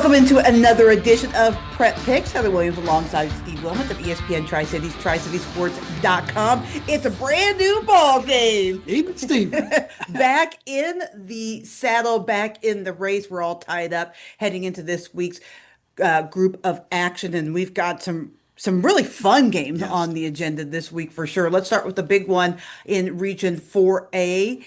Welcome into another edition of Prep Picks. Heather Williams alongside Steve Wilmot of ESPN Tri-Cities, TriCitiesSports.com. It's a brand new ball game. Even Steve. Back in the saddle, back in the race. We're all tied up heading into this week's group of action, and we've got some really fun games on the agenda this week for sure. Let's start with the big one in Region 4A,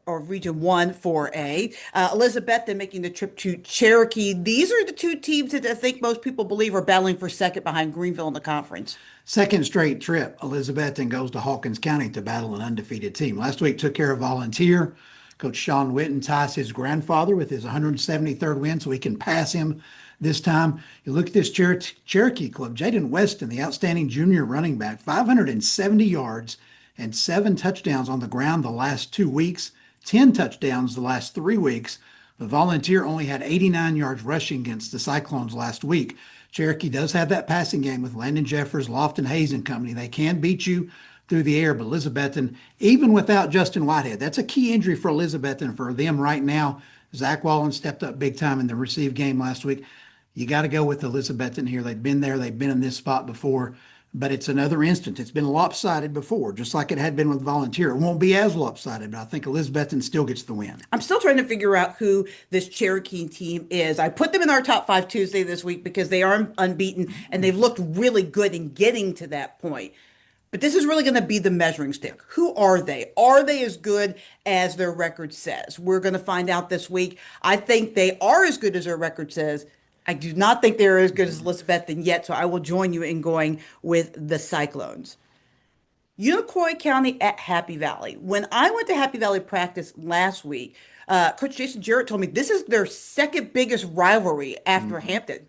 or Region 1 4A. Elizabethton making the trip to Cherokee. These are the two teams that I think most people believe are battling for second behind Greenville in the conference. Second straight trip, Elizabethton goes to Hawkins County to battle an undefeated team. Last week took care of Volunteer. Coach Sean Witten ties his grandfather with his 173rd win, so he can pass him this time. You look at this Cherokee club, Jaden Weston, the outstanding junior running back, 570 yards and 7 touchdowns on the ground the last 2 weeks, 10 touchdowns the last 3 weeks. But Volunteer only had 89 yards rushing against the Cyclones last week. Cherokee does have that passing game with Landon Jeffers, Lofton Hayes and company. They can beat you through the air, but Elizabethton, even without Justin Whitehead, that's a key injury for Elizabethton for them right now. Zach Wallen stepped up big time in the receive game last week. You got to go with Elizabethton here. They've been there. They've been in this spot before, but it's another instance. It's been lopsided before, just like it had been with Volunteer. It won't be as lopsided, but I think Elizabethton still gets the win. I'm still trying to figure out who this Cherokee team is. I put them in our top 5 Tuesday this week because they are unbeaten and they've looked really good in getting to that point. But this is really going to be the measuring stick. Who are they? Are they as good as their record says? We're going to find out this week. I think they are as good as their record says. I do not think they're as good as Elizabethton yet, so I will join you in going with the Cyclones. Unicoi County at Happy Valley. When I went to Happy Valley practice last week, Coach Jason Jarrett told me this is their second biggest rivalry after Hampton.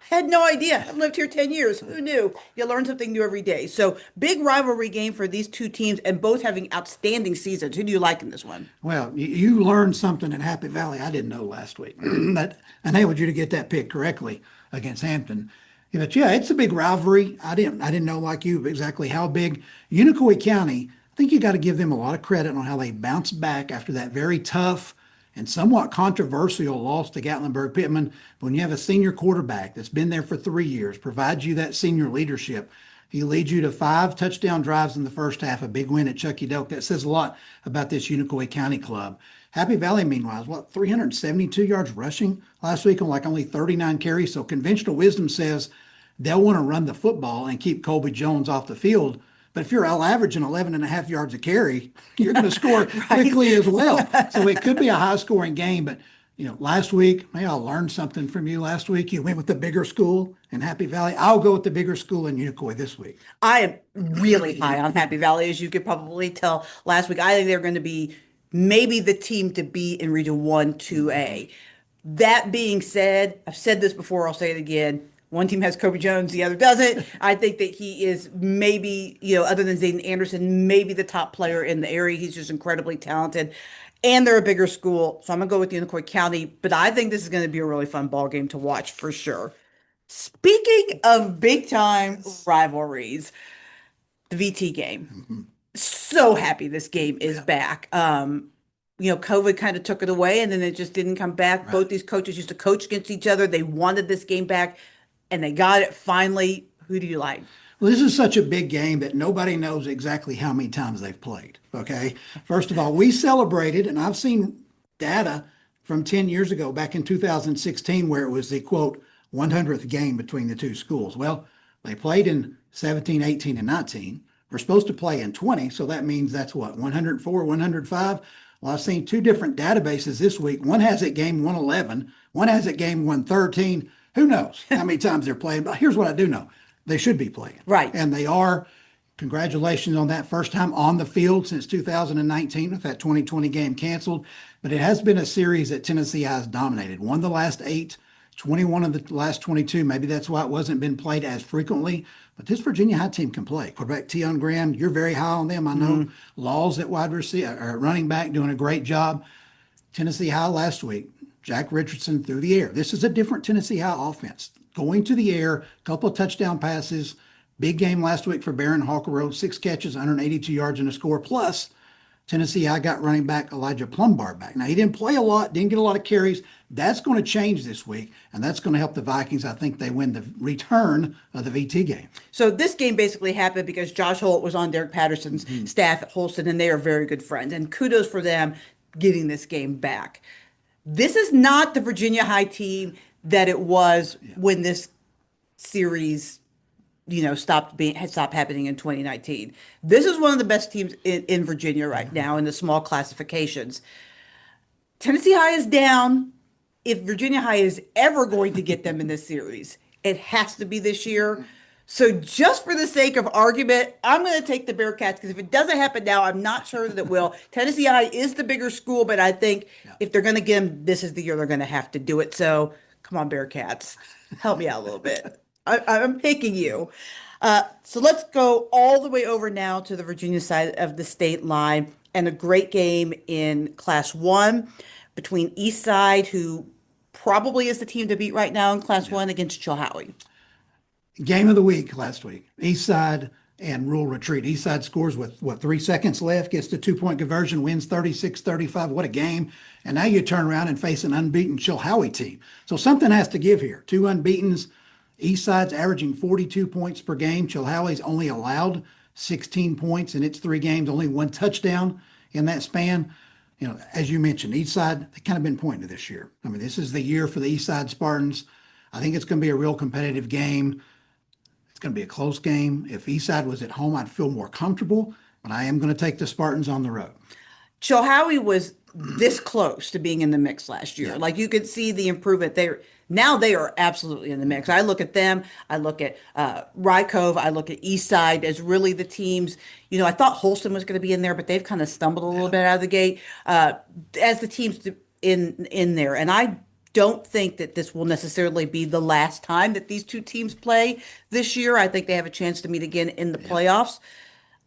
Had no idea. I've lived here 10 years. Who knew? You learn something new every day. So big rivalry game for these two teams and both having outstanding seasons. Who do you like in this one? Well, you learned something at Happy Valley I didn't know last week. I enabled you to get that pick correctly against Hampton. Yeah, but yeah, it's a big rivalry. I didn't know like you exactly how big. Unicoi County, I think you got to give them a lot of credit on how they bounced back after that very tough and somewhat controversial loss to Gatlinburg Pittman. When you have a senior quarterback that's been there for 3 years, provides you that senior leadership, he leads you to 5 touchdown drives in the first half, a big win at Chucky Doak. That says a lot about this Unicoi County club. Happy Valley, meanwhile, 372 yards rushing last week on like only 39 carries. So conventional wisdom says they'll want to run the football and keep Colby Jones off the field. But if you're averaging 11 and a half yards a carry, you're going to score quickly as well. So it could be a high scoring game. But, last week, maybe I learned something from you last week. You went with the bigger school in Happy Valley. I'll go with the bigger school in Unicoi this week. I am really high on Happy Valley, as you could probably tell last week. I think they're going to be maybe the team to beat in Region 1 2A. That being said, I've said this before, I'll say it again. One team has Kobe Jones, the other doesn't. I think that he is maybe, other than Zayden Anderson, maybe the top player in the area. He's just incredibly talented. And they're a bigger school, so I'm going to go with Unicoi County. But I think this is going to be a really fun ball game to watch for sure. Speaking of big-time rivalries, the VT game. Mm-hmm. So happy this game is back. COVID kind of took it away, and then it just didn't come back. Right. Both these coaches used to coach against each other. They wanted this game back. And they got it finally. Who do you like? Well, this is such a big game that nobody knows exactly how many times they've played. Okay. First of all, we celebrated, and I've seen data from 10 years ago, back in 2016, where it was the quote 100th game between the two schools. Well, they played in 17, 18, and 19. We're supposed to play in 20. So that means that's what, 104, 105. Well, I've seen 2 different databases this week. One has it game 111. One has it game 113. Who knows how many times they're playing? But here's what I do know. They should be playing. Right. And they are. Congratulations on that first time on the field since 2019 with that 2020 game canceled. But it has been a series that Tennessee has dominated. Won the last 8, 21 of the last 22. Maybe that's why it wasn't been played as frequently. But this Virginia High team can play. Quarterback Tion Graham, you're very high on them. I know. Laws at wide receiver, or running back, doing a great job. Tennessee High last week. Jack Richardson through the air. This is a different Tennessee High offense. Going to the air, a couple of touchdown passes. Big game last week for Barron Hawker Road, 6 catches, 182 yards and a score. Plus, Tennessee, I got running back Elijah Plumbar back. Now, he didn't play a lot, didn't get a lot of carries. That's going to change this week, and that's going to help the Vikings. I think they win the return of the VT game. So this game basically happened because Josh Holt was on Derek Patterson's staff at Holston, and they are very good friends. And kudos for them getting this game back. This is not the Virginia High team that it was when this series, had stopped happening in 2019. This is one of the best teams in Virginia right now in the small classifications. Tennessee High is down. If Virginia High is ever going to get them in this series, it has to be this year. So just for the sake of argument, I'm going to take the Bearcats because if it doesn't happen now, I'm not sure that it will. Tennessee High is the bigger school, but I think if they're going to get them, this is the year they're going to have to do it. So come on, Bearcats, help me out a little bit. I'm picking you. So let's go all the way over now to the Virginia side of the state line and a great game in Class 1 between Eastside, who probably is the team to beat right now in Class 1, against Chilhowie. Game of the week last week, Eastside and Rural Retreat. Eastside scores with, 3 seconds left, gets the 2-point conversion, wins 36-35. What a game. And now you turn around and face an unbeaten Chilhowie team. So something has to give here. 2 unbeatens. Eastside's averaging 42 points per game. Chilhowie's only allowed 16 points in its 3 games, only 1 touchdown in that span. As you mentioned, Eastside, they kind of been pointing to this year. I mean, this is the year for the Eastside Spartans. I think it's going to be a real competitive game. It's going to be a close game. If Eastside was at home, I'd feel more comfortable, but I am going to take the Spartans on the road. Chilhowie was this close to being in the mix last year. Like you could see the improvement there. Now they are absolutely in the mix. I look at them. I look at Rye Cove. I look at Eastside as really the teams. I thought Holston was going to be in there, but they've kind of stumbled a little bit out of the gate as the teams in there. And I don't think that this will necessarily be the last time that these two teams play this year. I think they have a chance to meet again in the playoffs.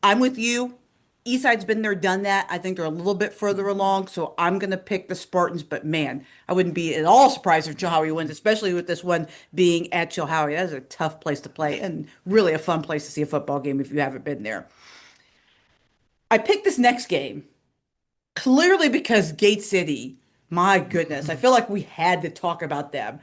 I'm with you. Eastside's been there, done that. I think they're a little bit further along, so I'm going to pick the Spartans. But man, I wouldn't be at all surprised if Chilhowie wins, especially with this one being at Chilhowie. That is a tough place to play and really a fun place to see a football game if you haven't been there. I picked this next game clearly because Gate City, my goodness, I feel like we had to talk about them.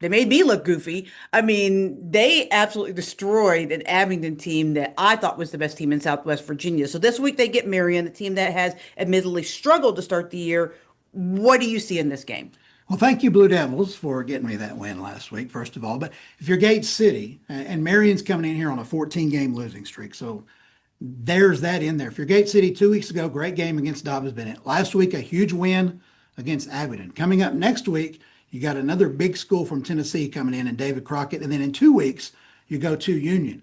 They made me look goofy. I mean, they absolutely destroyed an Abingdon team that I thought was the best team in Southwest Virginia. So this week they get Marion, a team that has admittedly struggled to start the year. What do you see in this game? Well, thank you, Blue Devils, for getting me that win last week, first of all. But if you're Gate City, and Marion's coming in here on a 14-game losing streak, so there's that in there. If you're Gate City, 2 weeks ago, great game against Dobbs Bennett. Last week, a huge win against Abingdon. Coming up next week, you got another big school from Tennessee coming in, and David Crockett. And then in 2 weeks, you go to Union.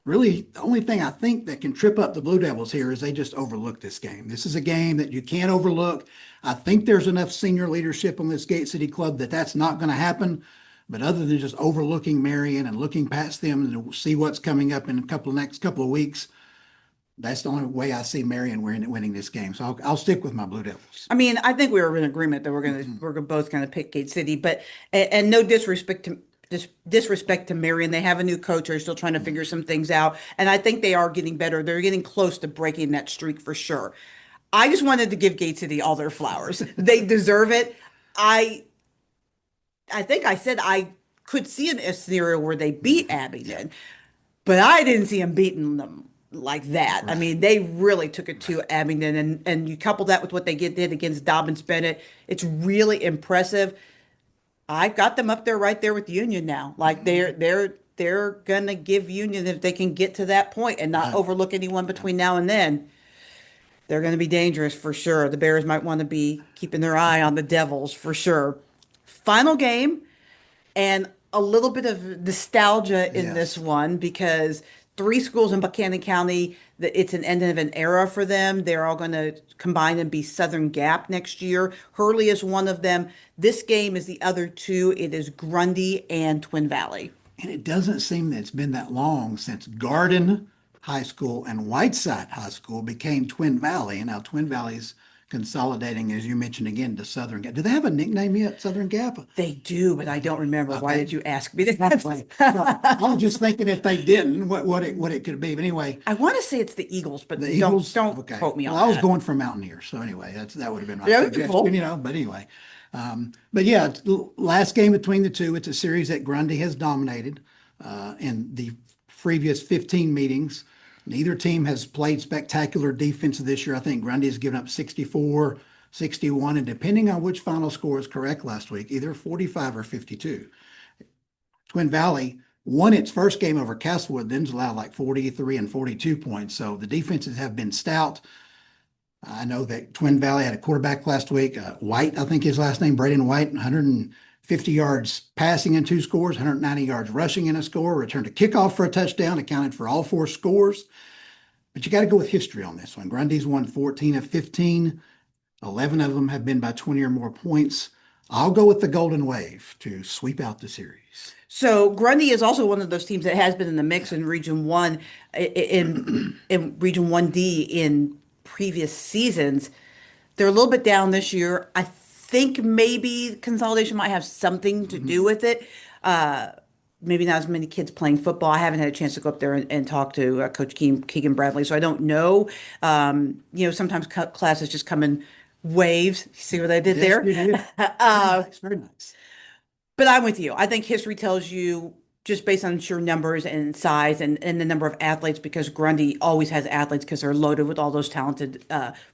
Really, the only thing I think that can trip up the Blue Devils here is they just overlook this game. This is a game that you can't overlook. I think there's enough senior leadership on this Gate City club that that's not going to happen. But other than just overlooking Marion and looking past them and see what's coming up in next couple of weeks, that's the only way I see Marion winning this game. So I'll stick with my Blue Devils. I mean, I think we were in agreement that we're both going to pick Gate City, but and no disrespect to Marion. They have a new coach. They're still trying to figure some things out, and I think they are getting better. They're getting close to breaking that streak for sure. I just wanted to give Gate City all their flowers. They deserve it. I think I said I could see a scenario where they beat Abingdon, but I didn't see them beating them like that. Right. I mean, they really took it to Abingdon, and you couple that with what they did against Dobbins Bennett. It's really impressive. I got them up there right there with Union now. Like they're gonna give Union, if they can get to that point and not overlook anyone between now and then, they're gonna be dangerous for sure. The Bears might want to be keeping their eye on the Devils for sure. Final game, and a little bit of nostalgia in this one because 3 schools in Buchanan County, it's an end of an era for them. They're all going to combine and be Southern Gap next year. Hurley is one of them. This game is the other 2. It is Grundy and Twin Valley. And it doesn't seem that it's been that long since Garden High School and Whiteside High School became Twin Valley. And now Twin Valley's consolidating, as you mentioned again, to Southern Gap. Do they have a nickname yet, Southern Gap? They do, but I don't remember. Why Okay. did you ask me Well, that? I was just thinking if they didn't, what it could be. But anyway, I want to say it's the Eagles, but the don't Eagles. don't Okay. quote me Well, on I was that. going for Mountaineers, so anyway, that would have been my Yeah, that'd be suggestion. cool. But anyway, but yeah, it's the last game between the two. It's a series that Grundy has dominated in the previous 15 meetings. Neither team has played spectacular defense this year. I think Grundy has given up 64, 61, and depending on which final score is correct last week, either 45 or 52. Twin Valley won its first game over Castlewood, then's allowed like 43 and 42 points. So the defenses have been stout. I know that Twin Valley had a quarterback last week, White, I think his last name, Braden White, 150 yards passing in 2 scores, 190 yards rushing in a score, returned a kickoff for a touchdown, accounted for all 4 scores. But you got to go with history on this one. Grundy's won 14 of 15. 11 of them have been by 20 or more points. I'll go with the Golden Wave to sweep out the series. So Grundy is also one of those teams that has been in the mix in Region One, in Region 1D in previous seasons. They're a little bit down this year. I think maybe consolidation might have something to do with it. Maybe not as many kids playing football. I haven't had a chance to go up there and talk to Coach Keegan Bradley, so I don't know. Sometimes classes just come in waves. See what I did Yes, there? you did. Very nice, very nice. But I'm with you. I think history tells you just based on sheer numbers and size and the number of athletes, because Grundy always has athletes because they're loaded with all those talented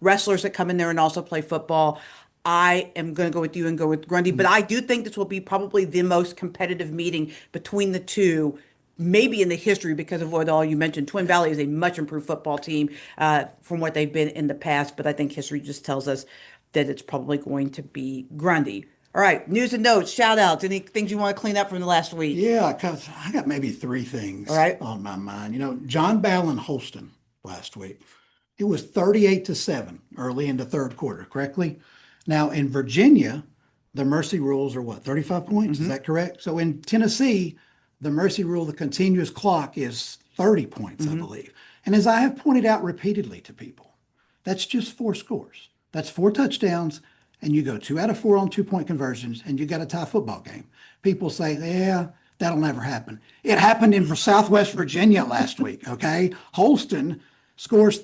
wrestlers that come in there and also play football. I am going to go with you and go with Grundy, but I do think this will be probably the most competitive meeting between the two, maybe in the history, because of what all you mentioned. Twin Valley is a much improved football team from what they've been in the past, but I think history just tells us that it's probably going to be Grundy. All right, news and notes, shout outs, any things you want to clean up from the last week? Yeah, because I got maybe 3 All things right. on my mind. John Ballin Holston last week. It was 38-7 early in the third quarter, correctly? Now in Virginia, the mercy rules are what, 35 points? Is that correct? So in Tennessee, the mercy rule, the continuous clock is 30 points, I believe. And as I have pointed out repeatedly to people, that's just 4 scores. That's 4 touchdowns, and you go 2 out of 4 on 2-point conversions, and you got a tie football game. People say, yeah, that'll never happen. It happened in Southwest Virginia last week, okay? Holston scores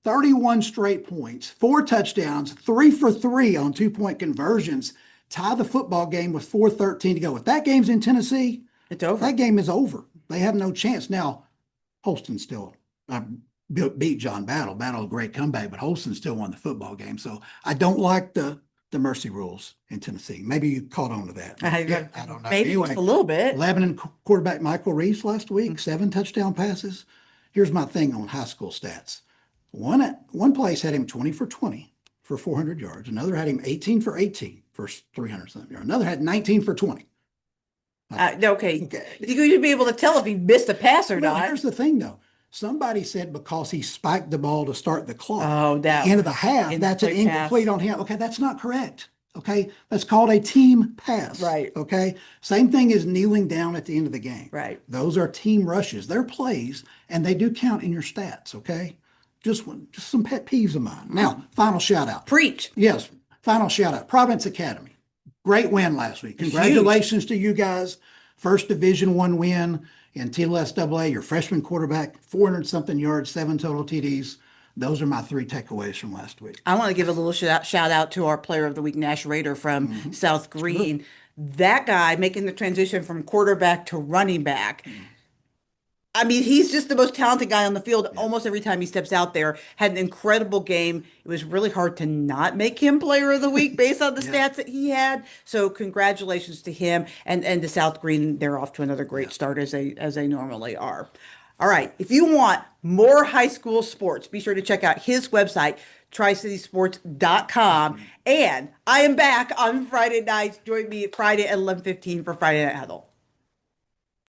31 straight points, 4 touchdowns, 3 for 3 on 2-point conversions, tie the football game with 4:13 to go. If that game's in Tennessee, It's over. that game is over. They have no chance. Now, Holston still beat John Battle. Battle, a great comeback, but Holston still won the football game. So I don't like the mercy rules in Tennessee. Maybe you caught on to that. Yeah, I don't know. Maybe Anyway, just a little bit. Lebanon quarterback Michael Reese last week, 7 touchdown passes. Here's my thing on high school stats. One place had him 20 for 20 for 400 yards. Another had him 18 for 18 for 300 something yards. Another had 19 for 20. Okay. Okay. You should be able to tell if he missed a pass or Well, not. here's the thing though. Somebody said because he spiked the ball to start the clock, Oh, that the end of the half, that's an incomplete pass. incomplete on him. Okay, that's not correct. Okay, that's called a team pass. Right. Okay, same thing as kneeling down at the end of the game. Right. Those are team rushes. They're plays, and they do count in your stats. Okay, just some pet peeves of mine. Now, final shout out. Preach. Yes, final shout out. Providence Academy. Great win last week. Congratulations to you guys. First Division I win in TLSAA. Your freshman quarterback, 400 something yards, 7 total TDs. Those are my 3 takeaways from last week. I want to give a little shout out to our player of the week, Nash Rader from South Green. That guy making the transition from quarterback to running back. I mean, he's just the most talented guy on the field almost every time he steps out there. Had an incredible game. It was really hard to not make him player of the week based on the stats that he had. So congratulations to him and to South Green. They're off to another great start as they normally are. All right. If you want more high school sports, be sure to check out his website, tricitysports.com. And I am back on Friday nights. Join me Friday at 11:15 for Friday Night Huddle.